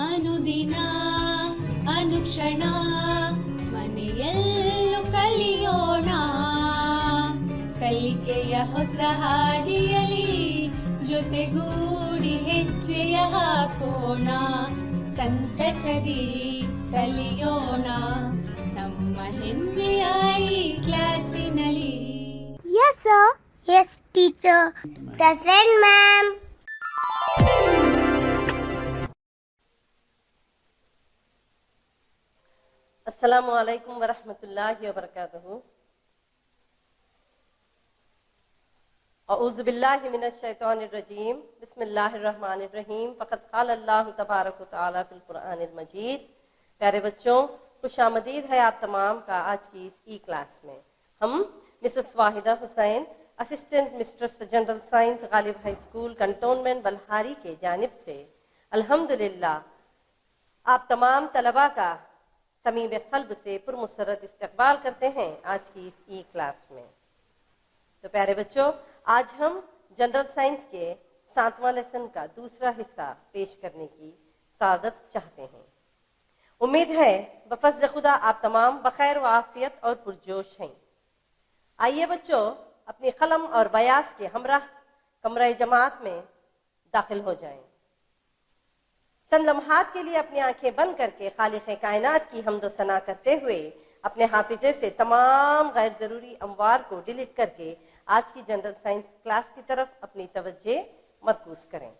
ಅನುದಿನ ಅನುಕ್ಷಣ ಮನೆಯಲ್ಲೂ ಕಲಿಯೋಣ, ಕಲಿಕೆಯ ಹೊಸ ಹಾದಿಯಲಿ ಜೊತೆಗೂಡಿ ಹೆಜ್ಜೆಯ ಹಾಕೋಣ, ಸಂತಸದಿ ಕಲಿಯೋಣ ನಮ್ಮ ಹೆಮ್ಮೆಯ ಈ ಕ್ಲಾಸಿನಲ್ಲಿ. Yes sir. Yes teacher. Present ma'am. अस्सलामु अलैकुम वरहमतुल्लाहि वबरकातुहू। औज़ु बिल्लाहि मिनश शैतानिर रजीम। बिस्मिल्लाहिर रहमानिर रहीम। फ़क़द क़ाल अल्लाहु तबारक व तआला फ़िल क़ुरआनिल मजीद। प्यारे बच्चों, खुशामदीद है आप तमाम का आज की इस ई क्लास में। हम Mrs Wahida Hussain, assistant mistress for general science, Ghalib high school, cantonment Bellary के जानिब से अल्हम्दुलिल्लाह आप तमाम तलबा का समीम क़ल्ब से पुरमुसरत इस्तक़बाल करते हैं आज की इस ई क्लास में। तो प्यारे बच्चों, आज हम जनरल साइंस के 7वां लेसन का दूसरा हिस्सा पेश करने की सादत चाहते हैं। उम्मीद है बफज़्ल खुदा आप तमाम बखैर व आफियत और पुरजोश हैं। आइए बच्चों, अपनी कलम और बयास के हमराह कमरे जमात में दाखिल हो जाएं। चंद लम्हात के लिए अपनी आंखें बंद करके खालिक़ कायनात की हम्द व सना करते हुए अपने हाफिजे से तमाम गैर ज़रूरी अमवार को डिलीट करके आज की जनरल साइंस क्लास की तरफ अपनी तवज्जो मरकूज करें।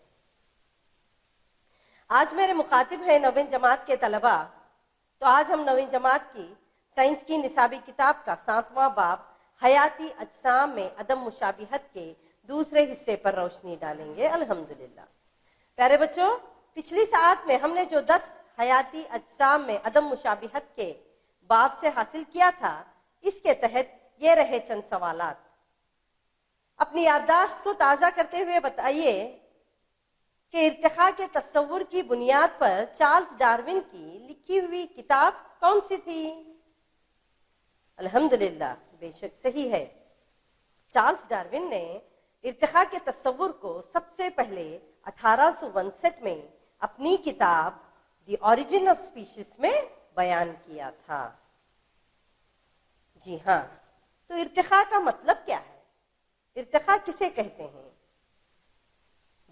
आज मेरे मुखातिब हैं नवीं जमात के तलबा। तो आज हम नवीं जमात की साइंस की निसाबी किताब का 7वां बाब हयाती अजसाम में अदम मुशाबिहत के दूसरे हिस्से पर रोशनी डालेंगे अल्हम्दुलिल्लाह। प्यारे बच्चों, पिछली साथ में हमने जो दर्स हयाती अजसाम में अदम मुशाबिहत के बाब से हासिल किया था, इसके तहत ये रहे चंद सवालात। अपनी याददाश्त को ताज़ा करते हुए बताइए कि इर्तिखा के तस्वुर की बुनियाद पर चार्ल्स डार्विन की लिखी हुई किताब कौन सी थी? अल्हम्दुलिल्लाह, बेशक सही है। चार्ल्स डार्विन ने इर्तिखा के तस्वुर को सबसे पहले 1859 में अपनी किताब द ओरिजिन ऑफ स्पीशीज में बयान किया था। जी हाँ, तो इर्तिखा का मतलब क्या है? इर्तिखा किसे कहते हैं?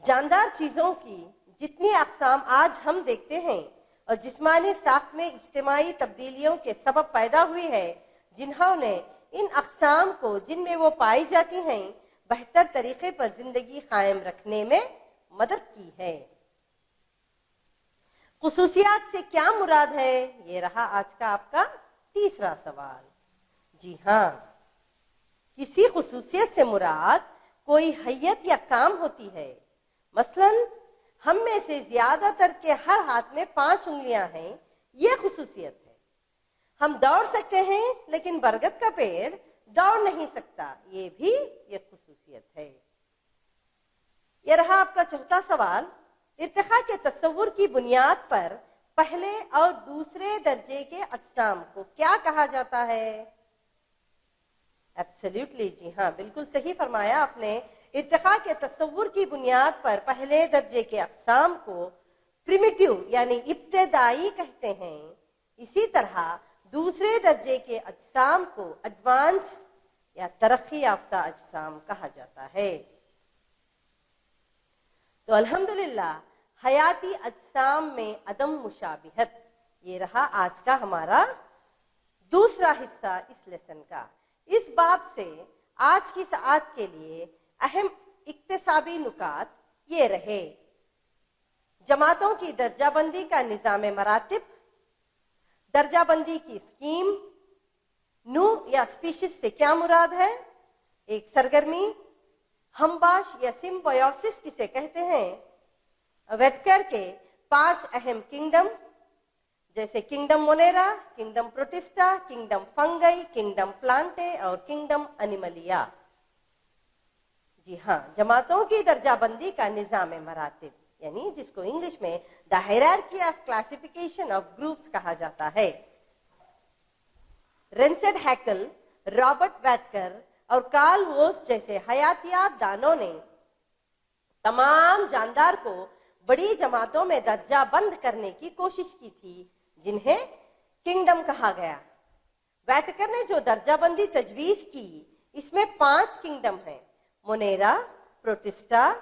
जानदार चीजों की जितनी अक़साम आज हम देखते हैं और जिस्मानी साख्त में इज्तिमाई तब्दीलियों के सबब पैदा हुई है, जिन्होंने इन अक़साम को जिनमें वो पाई जाती हैं बेहतर तरीके पर जिंदगी कायम रखने में मदद की है। खुसूसियात से क्या मुराद है? ये रहा आज का आपका तीसरा सवाल। जी हाँ, किसी खुसूसियत से मुराद कोई हैयत या काम होती है। मसलन हम में से ज्यादातर के हर हाथ में 5 उंगलियां हैं, ये खुसूसियत है। हम दौड़ सकते हैं लेकिन बरगद का पेड़ दौड़ नहीं सकता, ये भी ये खुसूसियत है। ये रहा आपका चौथा सवाल। इर्तिखा के तस्वुर की बुनियाद पर पहले और दूसरे दर्जे के अजसाम को क्या कहा जाता है? एब्सोल्युटली, जी हाँ, बिल्कुल सही फरमाया आपने। इर्तिखा के तस्वुर की बुनियाद पर पहले दर्जे के अक़साम को प्रिमिटिव यानी इब्तदाई कहते हैं। इसी तरह दूसरे दर्जे के अजसाम को एडवांस या तरक्की याफ्ता अजसाम कहा जाता है। तो अल्हम्दुलिल्लाह, हयाती अजसाम में अदम मुशाबिहत, ये रहा आज का हमारा दूसरा हिस्सा इस लेसन का। इस बाब से आज की सआत के लिए अहम इक्तिसाबी नुकात ये रहे। जमातों की दर्जाबंदी का निज़ाम मरातिब, दर्जाबंदी की स्कीम, नू या स्पीशीज से क्या मुराद है, एक सरगर्मी, हमबाश या सिम्बायोसिस किसे कहते हैं, वेटकर के 5 अहम किंगडम जैसे kingdom Monera, kingdom protista, kingdom fungi, kingdom Plantae और किंगडम एनिमलिया। जी हाँ, जमातों की दर्जाबंदी का निज़ाम मरातिब यानी जिसको इंग्लिश में the hierarchy of classification of groups कहा जाता है। रेंसेड हैकल, रॉबर्ट वैटकर और कार्ल वोस जैसे हयातियात दानों ने तमाम जानदार को बड़ी जमातों में दर्जा बंद करने की कोशिश की थी, जिन्हें किंगडम कहा गया। वैटिकन ने जो दर्जाबंदी तजवीज की, इसमें 5 किंगडम हैं: मोनेरा, प्रोटिस्टा,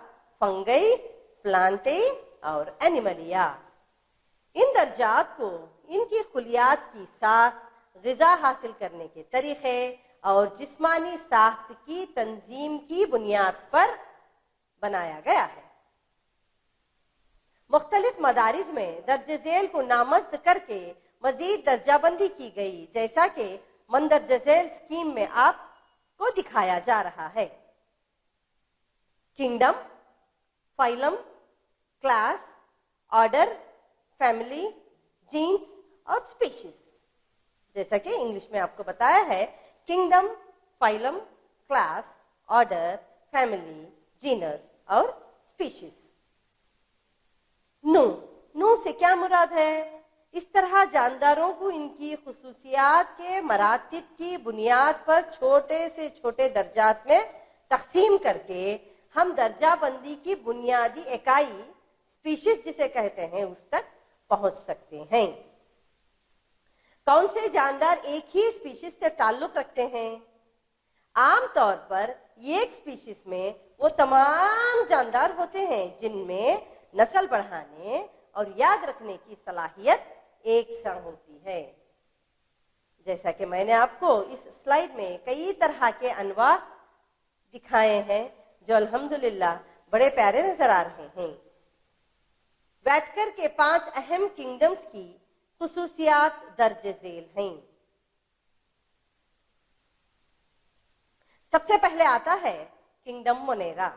फंगई, प्लांटे और एनिमलिया। इन दर्जात को इनकी खुलियात की साख, ग़िज़ा हासिल करने के तरीक़े और जिस्मानी साख्त की तंजीम की बुनियाद पर बनाया गया है। मुख्तलिफ मदारिज में दर्ज झेल को नामज़द करके मजीद दर्जाबंदी की गई, जैसा कि मंदरज झेल स्कीम में आपको दिखाया जा रहा है। Kingdom, phylum, class, order, family, genus और स्पीशीज। जैसा कि इंग्लिश में आपको बताया है, kingdom, phylum, class, order, family, genus और स्पीशीज। नू से क्या मुराद है? इस तरह जानदारों को इनकी खुसूसियात के मरातिब की बुनियाद पर छोटे से छोटे दर्जात में तकसीम करके हम दर्जाबंदी की बुनियादी इकाई, स्पीशीज जिसे कहते हैं, उस तक पहुंच सकते हैं। कौन से जानदार एक ही स्पीशीज से ताल्लुक रखते हैं? आम तौर पर एक स्पीशीज में वो तमाम जानदार होते हैं जिनमें नस्ल बढ़ाने और याद रखने की सलाहियत एक सा होती है। जैसा कि मैंने आपको इस स्लाइड में कई तरह के अनवा दिखाए हैं, जो अल्हम्दुलिल्लाह बड़े प्यारे नजर आ रहे हैं। वैटिकन के 5 अहम किंगडम्स की खुसूसियात दर्ज झेल हैं। सबसे पहले आता है किंगडम मोनेरा।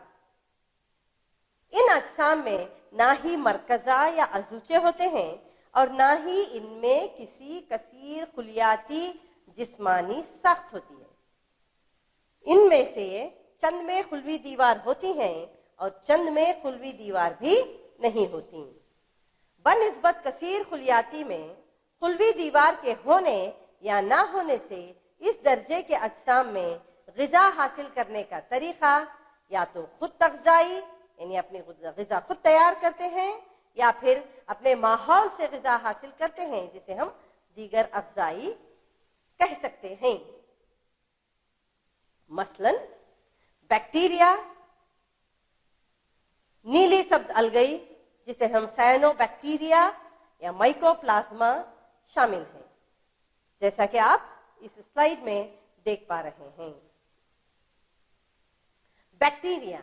इन अजसाम में ना ही मरकजा या अजूचे होते हैं और ना ही इनमें किसी कसीर खुलियाती जिस्मानी साख्त होती है। इनमें से चंद में खुलवी दीवार होती हैं और चंद में खुलवी दीवार भी नहीं होती। बनिस्बत कसीर खुलियाती में खुलवी दीवार के होने या ना होने से इस दर्जे के अजसाम में ग़िज़ा हासिल करने का तरीक़ा या तो खुद तग़ज़ाई, यानी अपनी ग़िज़ा खुद तैयार करते हैं, या फिर अपने माहौल से ग़िज़ा हासिल करते हैं, जिसे हम दीगर अग़ज़ाई कह सकते हैं। मसलन बैक्टीरिया, नीली सब्ज अलगई जिसे हम साइनोबैक्टीरिया या माइकोप्लाज्मा शामिल हैं, जैसा कि आप इस स्लाइड में देख पा रहे हैं। बैक्टीरिया,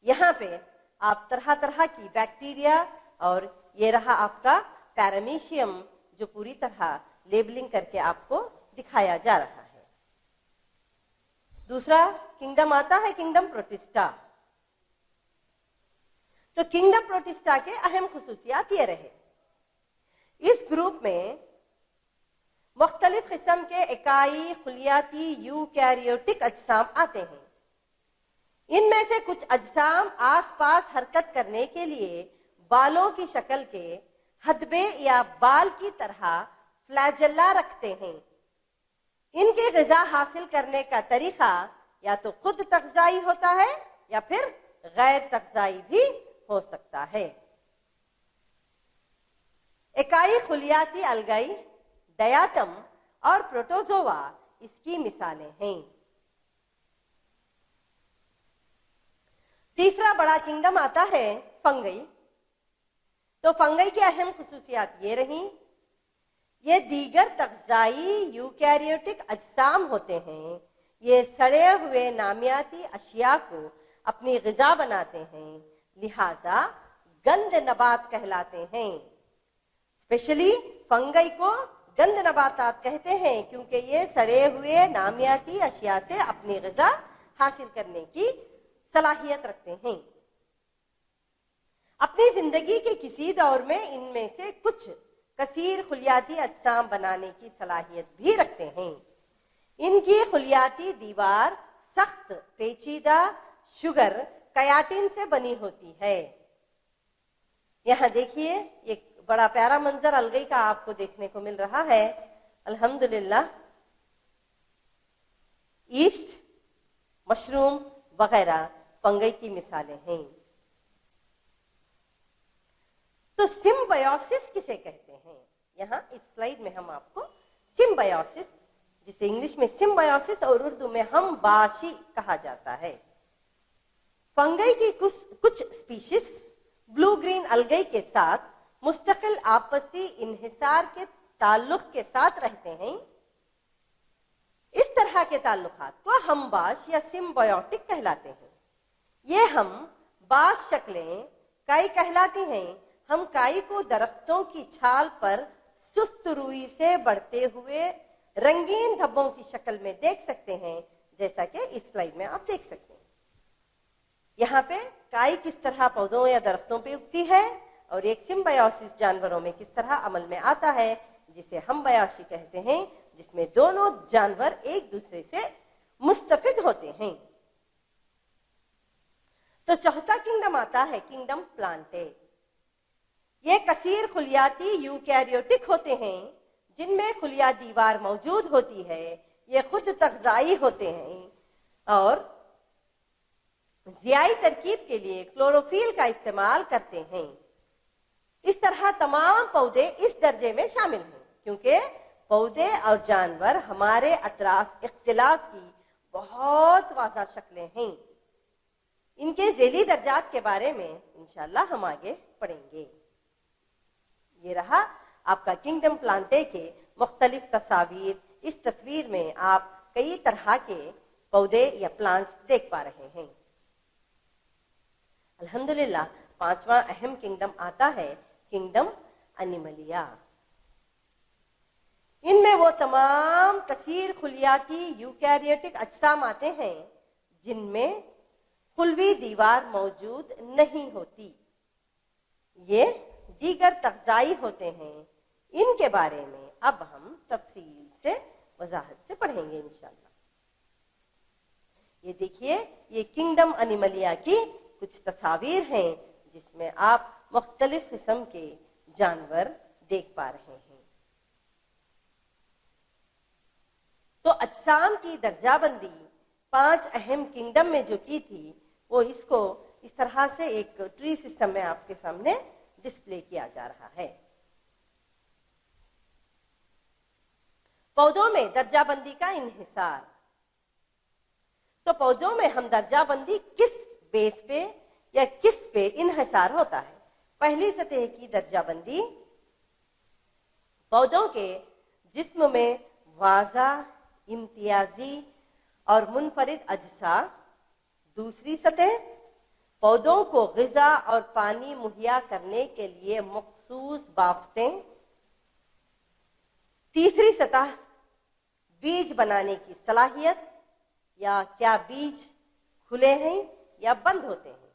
यहाँ पे आप तरह तरह की बैक्टीरिया, और ये रहा आपका पैरामीशियम जो पूरी तरह लेबलिंग करके आपको दिखाया जा रहा है। दूसरा किंगडम आता है किंगडम प्रोटिस्टा। तो किंगडम प्रोटिस्टा के अहम खुसूसियात ये रहे। इस ग्रुप में मुख्तलिफ किस्म के इकाई खुलियाती यूकैरियोटिक अजसाम आते हैं। इनमें से कुछ अजसाम आस पास हरकत करने के लिए बालों की शक्ल के हदबे या बाल की तरह फ्लैजेला रखते हैं। इनके ग़िज़ा हासिल करने का तरीक़ा या तो खुद तग़ज़ाई होता है या फिर गैर तग़ज़ाई भी हो सकता है। इकाई खुलियाती अलगाई, डायाटम और प्रोटोजोआ इसकी मिसालें हैं। तीसरा बड़ा किंगडम आता है फंगई। तो फंगई की अहम खुसूसियात ये रही, ये दीगर तग़ज़ाई यूकैरियोटिक अजसाम होते हैं। ये सड़े हुए नामियाती अशिया को अपनी ग़िज़ा बनाते हैं, लिहाजा गंद नबात कहलाते हैं। स्पेशली फंगई को गंद नबातात कहते हैं क्योंकि ये सड़े हुए नामियाती अशिया से अपनी ग़िज़ा हासिल करने की सलाहियत रखते हैं। अपनी जिंदगी के किसी दौर में इनमें से कुछ कसीर खुलियाती अजसाम बनाने की सलाहियत भी रखते हैं। इनकी खुलियाती दीवार सख्त पेचीदा शुगर कयाटिन से बनी होती है। यहाँ देखिए, एक बड़ा प्यारा मंजर अलगई का आपको देखने को मिल रहा है। अल्हम्दुलिल्लाह, ईस्ट, मशरूम वगैरह फंगई की मिसालें हैं। सिम्बायोसिस किसे कहते हैं? यहाँ इस स्लाइड में हम आपको सिम्बायोसिस, जिसे इंग्लिश में सिम्बायोसिस और उर्दू में हमबाशी कहा जाता है, फंगई की कुछ स्पीशीज ब्लू ग्रीन अलगई के साथ मुस्तकिल आपसी इन्हिसार के ताल्लुक के साथ रहते हैं। इस तरह के ताल्लुकात को हमबाश या सिम्बायोटिक कहलाते हैं। ये हम बाश शक्लें काई कहलाती हैं। हम काई को दरख्तों की छाल पर सुस्त रुई से बढ़ते हुए रंगीन धब्बों की शक्ल में देख सकते हैं, जैसा कि इस स्लाइड में आप देख सकते हैं। यहाँ पे काई किस तरह पौधों या दरख्तों पे उगती है और एक सिम्बायोसिस जानवरों में किस तरह अमल में आता है, जिसे हमबायाशी कहते हैं, जिसमें दोनों जानवर एक दूसरे से मुस्तफिद होते हैं। तो चौथा किंगडम आता है किंगडम प्लांटे। ये कसीर खुलियाती यूकैरियोटिक होते हैं, जिनमें खुलिया दीवार मौजूद होती है। ये खुद तग़ज़ाई होते हैं और ज़ियाई तरकीब के लिए क्लोरोफिल का इस्तेमाल करते हैं। इस तरह तमाम पौधे इस दर्जे में शामिल हैं, क्योंकि पौधे और जानवर हमारे अतराफ इख्तिलाफ की बहुत वाज़ा शक्लें हैं। इनके ज़ेली दर्जात के बारे में इंशाअल्लाह हम आगे पढ़ेंगे। ये रहा आपका किंगडम प्लांटे के मुख्तलिफ तस्वीर। इस तस्वीर में आप कई तरह के पौधे या प्लांट्स देख पा रहे हैं। अल्हम्दुलिल्लाह, पांचवा अहम किंगडम आता है किंगडम एनिमलिया। इनमें वो तमाम कसीर खुलियाती यूकैरियोटिक अज्साम आते हैं जिनमें खुलवी दीवार मौजूद नहीं होती। ये दीगर तग़ज़ाई होते हैं। इनके बारे में अब हम तफसील से वजाहत से पढ़ेंगे इंशाअल्लाह। ये देखिए, ये किंगडम एनिमलिया की कुछ तस्वीर हैं, जिसमें आप मुख्तलिफ किस्म के जानवर देख पा रहे हैं। तो अज्साम की दर्जाबंदी 5 अहम किंगडम में जो की थी, वो इसको इस तरह से एक ट्री सिस्टम में आपके सामने डिस्प्ले किया जा रहा है। पौधों में दर्जाबंदी का इन्हिसार। तो पौधों में हम दर्जाबंदी किस बेस पे या किस पे इन्हिसार होता है? पहली सतह की दर्जाबंदी पौधों के जिस्म में वाज़ा, इम्तियाजी और मुनफरिद अज्सा। दूसरी सतह पौधों को ग़िज़ा और पानी मुहैया करने के लिए मख़सूस बाफ़तें। तीसरी सतह बीज बनाने की सलाहियत, या क्या बीज खुले हैं या बंद होते हैं।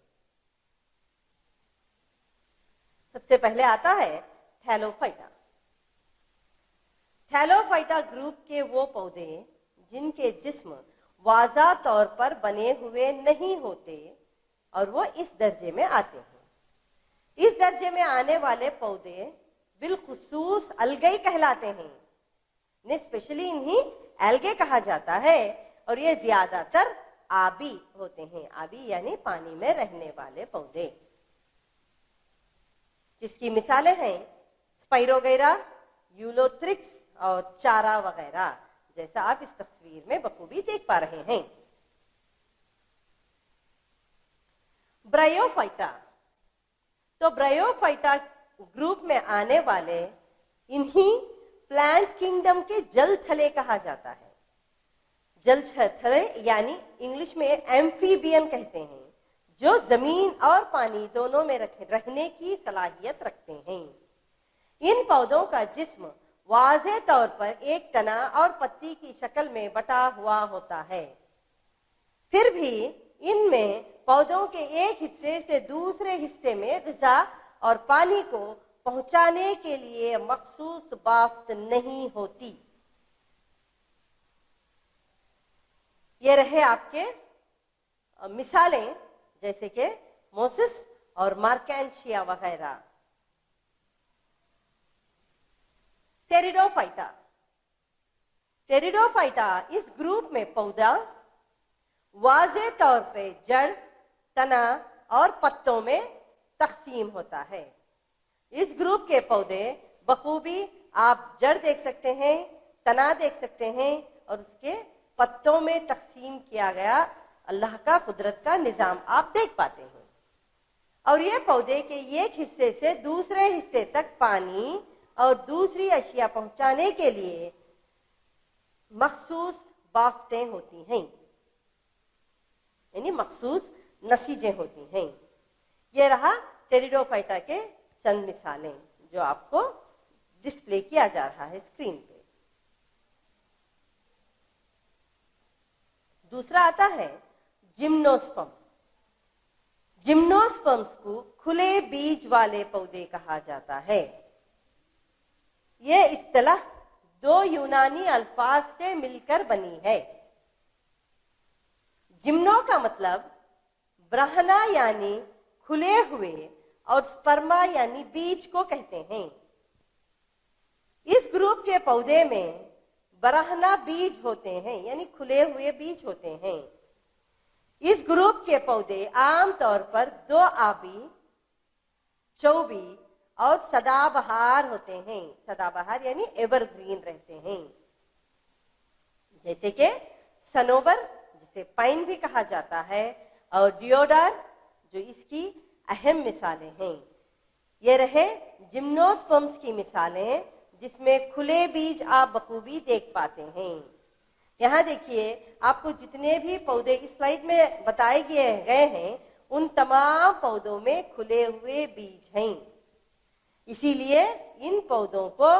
सबसे पहले आता है थैलोफाइटा। थैलोफाइटा ग्रुप के वो पौधे जिनके जिस्म वाज़ा तौर पर बने हुए नहीं होते और वो इस दर्जे में आते हैं। इस दर्जे में आने वाले पौधे बिलखुसूस अलगई कहलाते हैं। स्पेशली इन्हीं एल्गे कहा जाता है और ये ज्यादातर आबी होते हैं। आबी यानी पानी में रहने वाले पौधे, जिसकी मिसालें हैं स्पाइरोगैरा, यूलोथ्रिक्स और चारा वगैरह, जैसा आप इस तस्वीर में बखूबी देख पा रहे हैं। ब्रायोफाइटा। तो ब्रायोफाइटा ग्रुप में आने वाले इन्हीं प्लांट किंगडम के जल थले कहा जाता है। जल थले यानी इंग्लिश में एम्फीबियन कहते हैं, जो जमीन और पानी दोनों में रहने की सलाहियत रखते हैं। इन पौधों का जिस्म वाज़े तौर पर एक तना और पत्ती की शक्ल में बटा हुआ होता है। फिर भी इनमें पौधों के एक हिस्से से दूसरे हिस्से में ग़िज़ा और पानी को पहुंचाने के लिए मखसूस बाफ्त नहीं होती। ये रहे आपके मिसालें, जैसे कि मोसिस और मार्केंशिया वगैरह। टेरिडोफाइटा। टेरिडोफाइटा इस ग्रुप में पौधा वाज़े तौर पे जड़, तना और पत्तों में तकसीम होता है। اس گروپ کے پودے بخوبی آپ جڑ دیکھ سکتے ہیں، تنا دیکھ سکتے ہیں، اور اس کے پتوں میں تقسیم کیا گیا اللہ کا قدرت کا نظام آپ دیکھ پاتے ہیں۔ اور یہ پودے کے ایک حصے سے دوسرے حصے تک پانی اور دوسری اشیاء پہنچانے کے لیے مخصوص بافتیں ہوتی ہیں، یعنی مخصوص نسیجیں ہوتی ہیں۔ یہ رہا ٹیریڈوفائٹا کے چند مثالیں جو آپ کو ڈسپلے کیا جا رہا ہے اسکرین پہ۔ دوسرا آتا ہے جمنوسپم۔ جمنوسپمس کو کھلے بیج والے پودے کہا جاتا ہے۔ یہ اصطلاح دو یونانی الفاظ سے مل کر بنی ہے۔ جمنو کا مطلب برہنا یعنی کھلے ہوئے، اور سپرما یعنی بیج کو کہتے ہیں۔ اس گروپ کے پودے میں برہنا بیج ہوتے ہیں، یعنی کھلے ہوئے بیج ہوتے ہیں۔ اس گروپ کے پودے عام طور پر دو آبی، چوبی اور سدا بہار ہوتے ہیں۔ سدا بہار یعنی ایور گرین رہتے ہیں، جیسے کہ سنوبر جسے پائن بھی کہا جاتا ہے، اور ڈیوڈر جو اس کی اہم مثالیں ہیں۔ یہ رہے جمنوسپمس کی مثالیں جس میں کھلے بیج آپ بخوبی دیکھ پاتے ہیں۔ یہاں دیکھیے آپ کو جتنے بھی پودے اس سلائیڈ میں بتائے گئے ہیں ان تمام پودوں میں کھلے ہوئے بیج ہیں، اسی لیے ان پودوں کو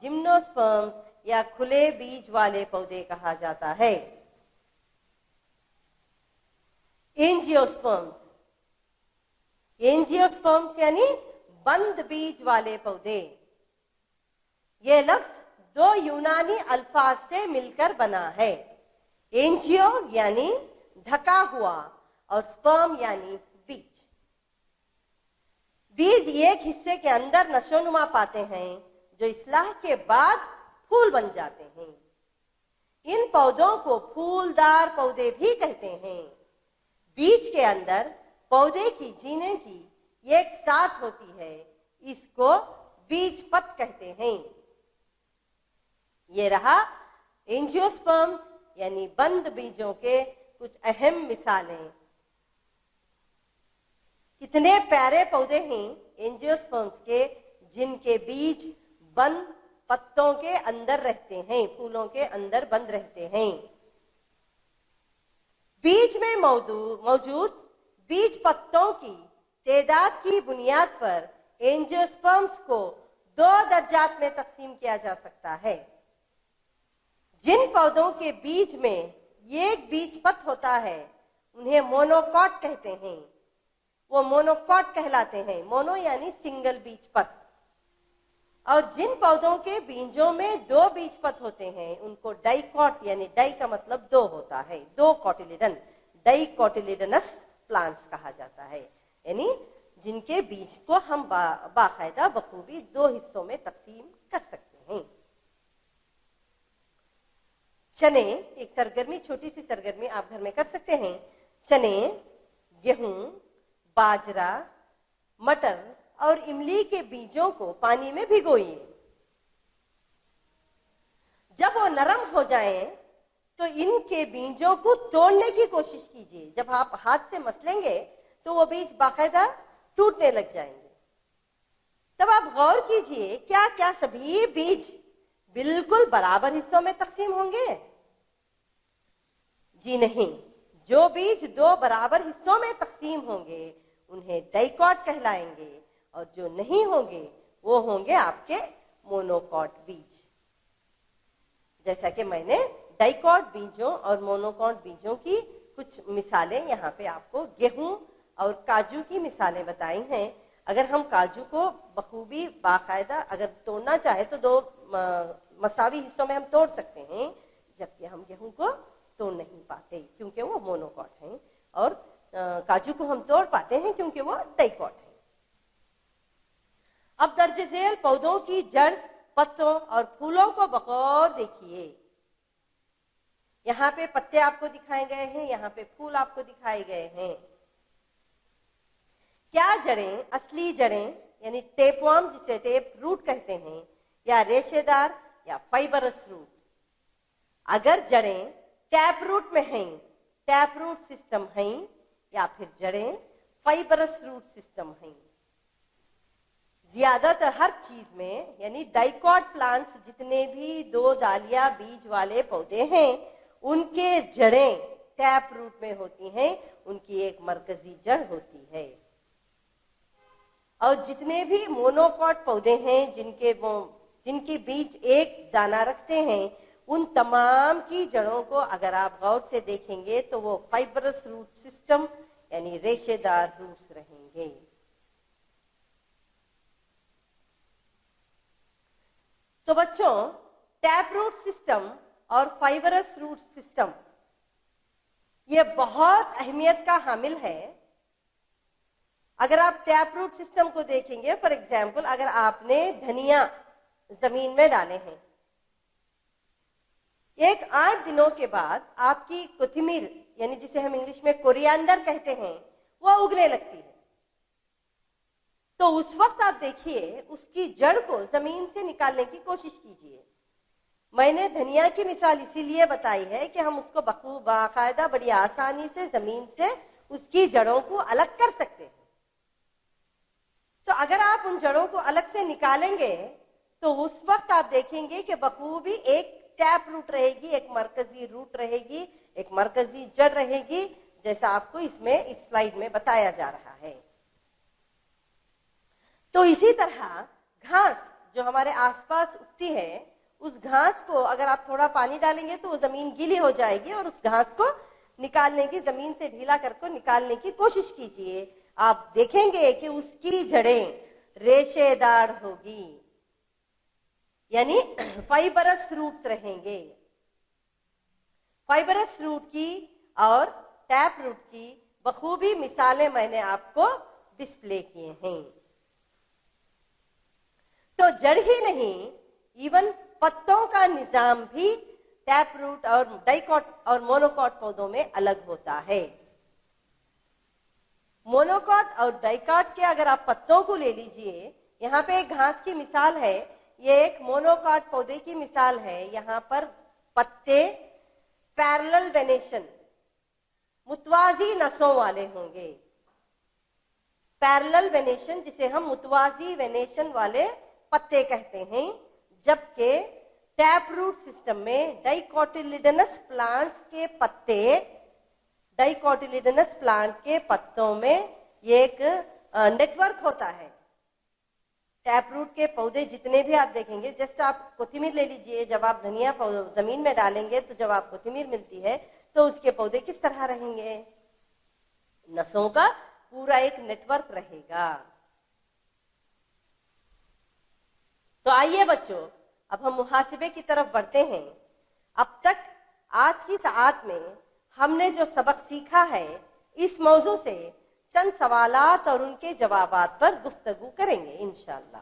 جمنوسپرمز یا کھلے بیج والے پودے کہا جاتا ہے۔ اینجیوسپرمز، اینجیوسپرمز یعنی بند بیج والے پودے۔ یہ لفظ دو یونانی الفاظ سے مل کر بنا ہے۔ اینجیو یعنی ڈھکا ہوا اور سپرم یعنی بیج۔ بیج ایک حصے کے اندر نشو نما پاتے ہیں جو اصلاح کے بعد پھول بن جاتے ہیں۔ ان پودوں کو پھولدار پودے بھی کہتے ہیں۔ بیج کے اندر پودے کی جینے کی ایک ساتھ ہوتی ہے، اس کو بیج پت کہتے ہیں۔ یہ رہا اینجیوسپرمز یعنی بند بیجوں کے کچھ اہم مثالیں۔ کتنے پیارے پودے ہیں اینجیوسپرمز کے جن کے بیج بند پتوں کے اندر رہتے ہیں، پھولوں کے اندر بند رہتے ہیں۔ بیج میں موجود بیج پتوں کی تعداد کی بنیاد پر اینجیوسپرمز کو دو درجات میں تقسیم کیا جا سکتا ہے۔ جن پودوں کے بیج میں ایک بیج پت ہوتا ہے انہیں مونوکاٹ کہتے ہیں، وہ مونوکاٹ کہلاتے ہیں۔ مونو یعنی سنگل بیج پت۔ اور جن پودوں کے بیجوں میں دو بیج پت ہوتے ہیں ان کو ڈائیکاٹ یعنی ڈائی کا مطلب دو ہوتا ہے، دو کوٹیلیڈن، ڈائی کوٹیلیڈنس پلانٹس کہا جاتا ہے، یعنی جن کے بیج کو ہم باقاعدہ بخوبی دو حصوں میں تقسیم کر سکتے ہیں۔ چنے ایک سرگرمی، چھوٹی سی سرگرمی آپ گھر میں کر سکتے ہیں۔ چنے، گیہوں، باجرا، مٹر اور املی کے بیجوں کو پانی میں بھگوئیے۔ جب وہ نرم ہو جائیں تو ان کے بیجوں کو توڑنے کی کوشش کیجیے۔ جب آپ ہاتھ سے مسلیں گے تو وہ بیج باقاعدہ ٹوٹنے لگ جائیں گے۔ تب آپ غور کیجیے کیا سبھی بیج بالکل برابر حصوں میں تقسیم ہوں گے؟ جی نہیں، جو بیج دو برابر حصوں میں تقسیم ہوں گے انہیں ڈائیکاٹ کہلائیں گے، اور جو نہیں ہوں گے وہ ہوں گے آپ کے مونوکاٹ بیج۔ جیسا کہ میں نے ڈائیکاٹ بیجوں اور مونوکاٹ بیجوں کی کچھ مثالیں یہاں پہ آپ کو گیہوں اور کاجو کی مثالیں بتائی ہیں۔ اگر ہم کاجو کو بخوبی باقاعدہ اگر توڑنا چاہے تو دو مساوی حصوں میں ہم توڑ سکتے ہیں، جبکہ ہم گیہوں کو توڑ نہیں پاتے کیونکہ وہ مونوکاٹ ہیں، اور کاجو کو ہم توڑ پاتے ہیں کیونکہ وہ ڈائیکاٹ ہیں۔ اب درج ذیل پودوں کی جڑ، پتوں اور پھولوں کو بغور دیکھیے۔ یہاں پہ پتے آپ کو دکھائے گئے ہیں، یہاں پہ پھول آپ کو دکھائے گئے ہیں۔ کیا جڑیں، اصلی جڑیں یعنی ٹیپ ورم جسے ٹیپ روٹ کہتے ہیں، یا ریشے دار یا فائبرس روٹ. اگر جڑیں ٹیپ روٹ میں ہیں، ٹیپ روٹ سسٹم ہیں، یا پھر جڑیں فائبرس روٹ سسٹم ہیں. زیادہ تر ہر چیز میں یعنی ڈائیکاٹ پلانٹس جتنے بھی دو دالیہ بیج والے پودے ہیں ان کے جڑیں ٹیپ روٹ میں ہوتی ہیں، ان کی ایک مرکزی جڑ ہوتی ہے. اور جتنے بھی مونوکاٹ پودے ہیں جن کے بیج ایک دانہ رکھتے ہیں، ان تمام کی جڑوں کو اگر آپ غور سے دیکھیں گے تو وہ فائبرس روٹ سسٹم یعنی ریشے دار روٹس رہیں گے. تو بچوں، ٹیپ روٹ سسٹم اور فائبرس روٹ سسٹم یہ بہت اہمیت کا حامل ہے. اگر آپ ٹیپ روٹ سسٹم کو دیکھیں گے، فار ایگزامپل اگر آپ نے دھنیا زمین میں ڈالے ہیں، ایک 8 دنوں کے بعد آپ کی کوتھمیر یعنی جسے ہم انگلش میں کوریانڈر کہتے ہیں وہ اگنے لگتی ہے. تو اس وقت آپ دیکھیے اس کی جڑ کو زمین سے نکالنے کی کوشش کیجیے. میں نے دھنیا کی مثال اسی لیے بتائی ہے کہ ہم اس کو باقاعدہ بڑی آسانی سے زمین سے اس کی جڑوں کو الگ کر سکتے ہیں. تو اگر آپ ان جڑوں کو الگ سے نکالیں گے تو اس وقت آپ دیکھیں گے کہ بخوبی ایک ٹیپ روٹ رہے گی، ایک مرکزی روٹ رہے گی، ایک مرکزی جڑ رہے گی، جیسا آپ کو اس سلائیڈ میں بتایا جا رہا ہے. تو اسی طرح گھاس جو ہمارے آس پاس اگتی ہے، اس گھاس کو اگر آپ تھوڑا پانی ڈالیں گے تو وہ زمین گیلی ہو جائے گی، اور اس گھاس کو نکالنے کی، زمین سے ڈھیلا کر کو نکالنے کی کوشش کیجیے. آپ دیکھیں گے کہ اس کی جڑیں ریشے دار ہوگی، یعنی فائبرس روٹس رہیں گے. فائبرس روٹ کی اور ٹیپ روٹ کی بخوبی مثالیں میں نے آپ کو ڈسپلے کیے ہیں. تو جڑ ہی نہیں، ایون پتوں کا نظام بھی ٹیپ روٹ اور ڈائیکاٹ اور مونوکاٹ پودوں میں الگ ہوتا ہے. مونوکاٹ اور ڈائیکاٹ کے اگر آپ پتوں کو لے لیجئے، یہاں پہ ایک گھاس کی مثال ہے، یہ ایک مونوکاٹ پودے کی مثال ہے. یہاں پر پتے پیرلل وینیشن متوازی نسوں والے ہوں گے. پیرلل وینیشن جسے ہم متوازی وینیشن والے پتے کہتے ہیں، جبکہ ٹیپ روٹ سسٹم میں ڈائیکوٹیلیڈنس پلانٹس کے پتے، ڈائیکوٹیلیڈنس پلانٹ کے پتوں میں یہ ایک نیٹ ورک ہوتا ہے. ٹیپ روٹ کے پودے جتنے بھی آپ دیکھیں گے، جسٹ آپ کوتھمیر لے لیجئے، جب آپ دھنیا زمین میں ڈالیں گے تو جب آپ کوتھمیر ملتی ہے تو اس کے پودے کس طرح رہیں گے؟ نسوں کا پورا ایک نیٹ ورک رہے گا. تو آئیے بچوں، اب ہم محاسبے کی طرف بڑھتے ہیں. اب تک آج کی ساعت میں ہم نے جو سبق سیکھا ہے، اس موضوع سے چند سوالات اور ان کے جوابات پر گفتگو کریں گے انشاءاللہ.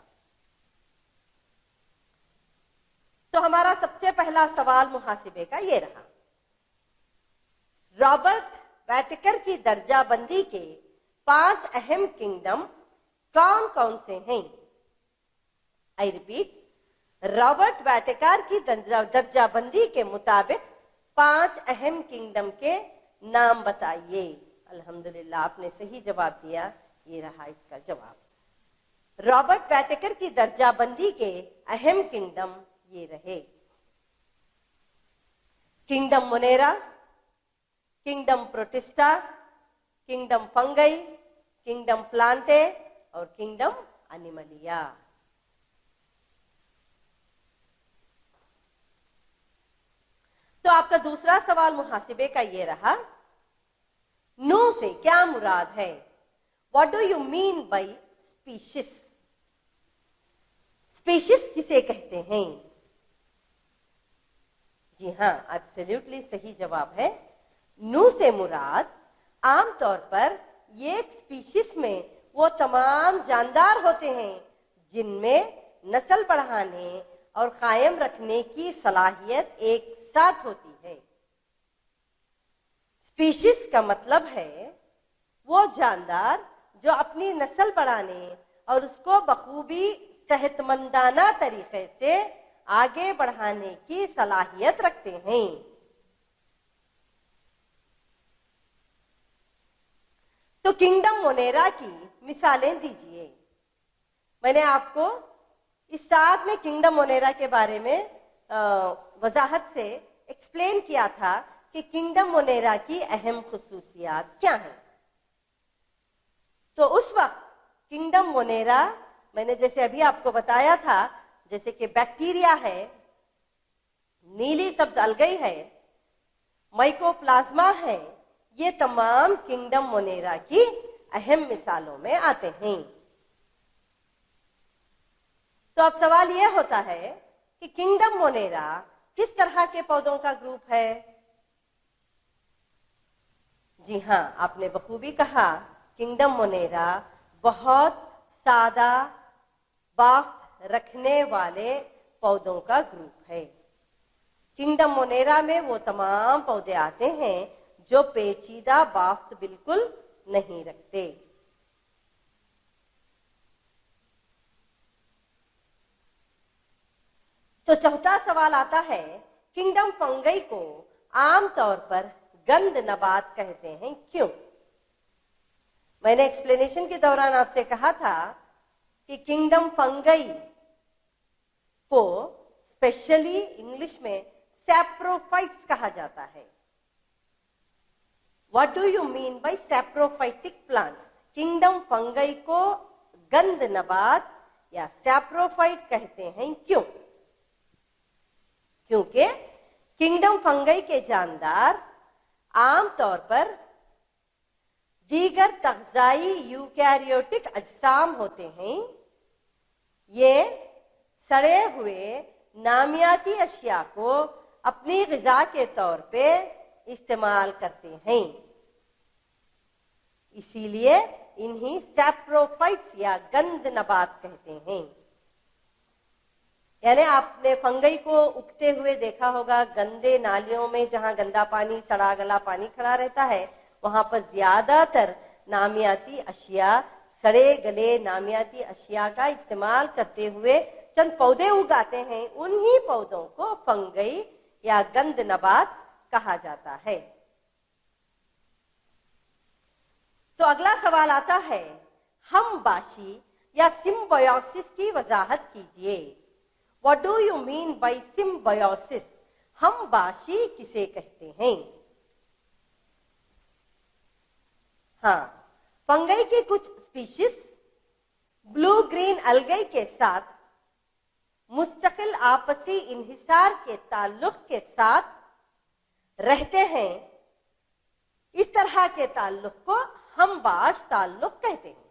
تو ہمارا سب سے پہلا سوال محاسبے کا یہ رہا: رابرٹ ویٹیکر کی درجہ بندی کے 5 اہم کنگڈم کون کون سے ہیں؟ آئی ریپیٹ، رابرٹ ویٹیکر کی درجہ بندی کے مطابق 5 اہم کنگڈم کے نام بتائیے. الحمدللہ آپ نے صحیح جواب دیا، یہ رہا اس کا جواب. رابرٹ ویٹیکر کی درجہ بندی کے اہم کنگڈم یہ رہے: کنگڈم مونیرا، کنگڈم پروٹسٹا، کنگڈم فنگئی، کنگڈم پلانٹے اور کنگڈم انیملیا. تو آپ کا دوسرا سوال محاسبے کا یہ رہا: نو سے کیا مراد ہے؟ What do you mean by species? Species کسے کہتے ہیں؟ جی ہاں، ایبسلیوٹلی صحیح جواب ہے. نو سے مراد عام طور پر یہ ایک اسپیشیز میں وہ تمام جاندار ہوتے ہیں جن میں نسل بڑھانے اور قائم رکھنے کی صلاحیت ایک ساتھ ہوتی ہے. اسپیشیز کا مطلب ہے وہ جاندار جو اپنی نسل بڑھانے اور اس کو بخوبی صحت مندانہ طریقے سے آگے بڑھانے کی صلاحیت رکھتے ہیں۔ تو کنگڈم مونیرا کی مثالیں دیجئے۔ میں نے آپ کو اس ساتھ میں کنگڈم مونیرا کے بارے میں وضاحت سے ایکسپلین کیا تھا کہ کنگڈم مونیرا کی اہم خصوصیات کیا ہیں۔ تو اس وقت کنگڈم مونیرا میں نے جیسے ابھی آپ کو بتایا تھا، جیسے کہ بیکٹیریا ہے، نیلی سبز الگئی ہے، مائکو پلازما ہے، یہ تمام کنگڈم مونیرا کی اہم مثالوں میں آتے ہیں۔ تو اب سوال یہ ہوتا ہے کہ کنگڈم مونیرا کس طرح کے پودوں کا گروپ ہے؟ جی ہاں، آپ نے بخوبی کہا، کنگڈم مونیرا بہت سادہ بافت رکھنے والے پودوں کا گروپ ہے۔ کنگڈم مونیرا میں وہ تمام پودے آتے ہیں جو پیچیدہ بافت بالکل نہیں رکھتے۔ تو چوتھا سوال آتا ہے، کنگڈم فنگئی کو عام طور پر گند نبات کہتے ہیں، کیوں؟ میں نے ایکسپلینیشن کے دوران آپ سے کہا تھا کہ کنگڈم فنگئی کو اسپیشلی انگلش میں سیپروفائٹس کہا جاتا ہے۔ What do you mean by saprophytic plants؟ Kingdom fungi کو گند نبات یا سیپروفائٹ کہتے ہیں، کیوں؟ کیونکہ کنگڈم فنگئی کے جاندار عام طور پر دیگر تغذائی یوکیریوٹک اجسام ہوتے ہیں۔ یہ سڑے ہوئے نامیاتی اشیاء کو اپنی غذا کے طور پہ استعمال کرتے ہیں، اسی لیے انہیں سیپروفائٹس یا گند نبات کہتے ہیں۔ یعنی آپ نے فنگئی کو اگتے ہوئے دیکھا ہوگا گندے نالیوں میں، جہاں گندا پانی، سڑا گلا پانی کھڑا رہتا ہے، وہاں پر زیادہ تر نامیاتی اشیاء، سڑے گلے نامیاتی اشیاء کا استعمال کرتے ہوئے چند پودے اگاتے ہیں، انہی پودوں کو فنگئی یا گند نبات کہا جاتا ہے۔ تو اگلا سوال آتا ہے، ہم باشی یا سمبیوسس کی وضاحت کیجئے۔ What do you mean by symbiosis؟ ہم باشی کسے کہتے ہیں؟ ہاں، فنگئی کی کچھ اسپیشیز بلو گرین الگئی کے ساتھ مستقل آپسی انحصار کے تعلق کے ساتھ رہتے ہیں۔ اس طرح کے تعلق کو ہم باش تعلق کہتے ہیں۔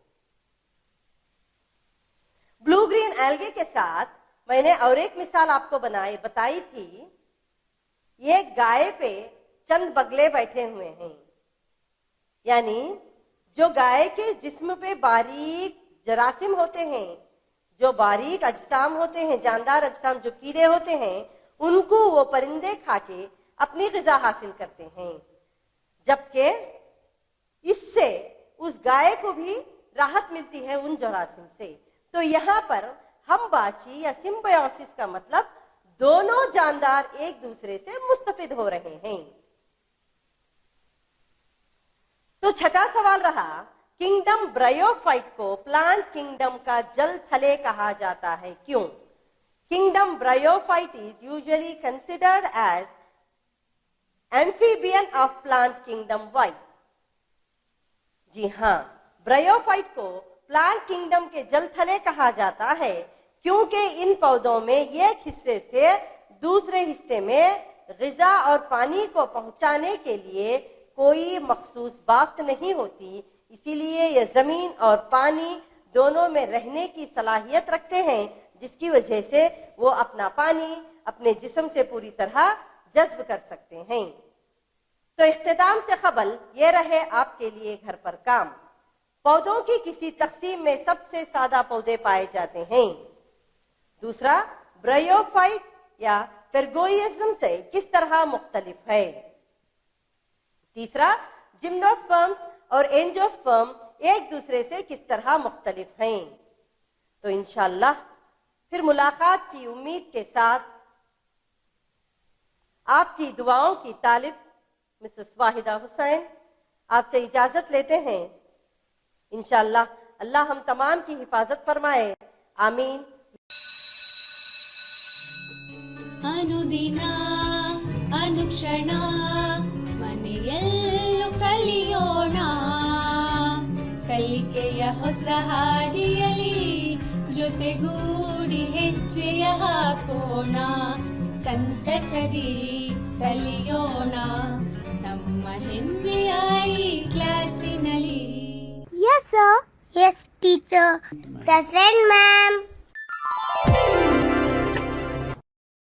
بلو گرین الگے کے ساتھ میں نے اور ایک مثال آپ کو بتائی تھی، یہ گائے پہ چند بگلے بیٹھے ہوئے ہیں، یعنی جو گائے کے جسم پہ باریک جراثیم ہوتے ہیں، جو باریک اجسام ہوتے ہیں، جاندار اجسام، جو کیڑے ہوتے ہیں، ان کو وہ پرندے کھا کے اپنی غذا حاصل کرتے ہیں، جبکہ اس سے اس گائے کو بھی راحت ملتی ہے ان جراثیم سے۔ تو یہاں پر ہم باشی یا سمبیوسس کا مطلب دونوں جاندار ایک دوسرے سے مستفید ہو رہے ہیں۔ تو چھٹا سوال رہا، کنگڈم برائیوفائٹ کو پلانٹ کنگڈم کا جل تھلے کہا جاتا ہے، کیوں؟ Kingdom bryophyte is usually considered as amphibian of plant kingdom. Why؟ جی ہاں، برائیوفائٹ کو پلانٹ کنگڈم کے جل تھلے کہا جاتا ہے کیونکہ ان پودوں میں ایک حصے سے دوسرے حصے میں غذا اور پانی کو پہنچانے کے لیے کوئی مخصوص بافت نہیں ہوتی، اسی لیے یہ زمین اور پانی دونوں میں رہنے کی صلاحیت رکھتے ہیں، جس کی وجہ سے وہ اپنا پانی اپنے جسم سے پوری طرح جذب کر سکتے ہیں۔ تو اختتام سے قبل یہ رہے آپ کے لیے گھر پر کام۔ پودوں کی کسی تقسیم میں سب سے سادہ پودے پائے جاتے ہیں۔ دوسرا، برائیوفائٹ یا پرگوئزم سے کس طرح مختلف ہے۔ تیسرا، جمنوسپرمز اور اینجوسپرم ایک دوسرے سے کس طرح مختلف ہیں۔ تو انشاءاللہ پھر ملاقات کی امید کے ساتھ آپ کی دعاؤں کی طالب مسز واحدہ حسین آپ سے اجازت لیتے ہیں. انشاءاللہ اللہ ہم تمام کی حفاظت فرمائے. آمین. ಅನುದಿನ ಅನುಕ್ಷಣ ಮನೆಯಲ್ಲೂ ಕಲಿಯೋಣ, ಕಲಿಕೆಯ ಹೊಸ ಹಾದಿಯಲಿ ಜೊತೆಗೂಡಿ ಹೆಜ್ಜೆಯ ಹಾಕೋಣ, ಸಂತಸದಿ ಕಲಿಯೋಣ ನಮ್ಮ ಹೆಮ್ಮೆಯ ಈ ಕ್ಲಾಸಿನಲ್ಲಿ. Yes, sir. Yes, teacher. Present, ma'am.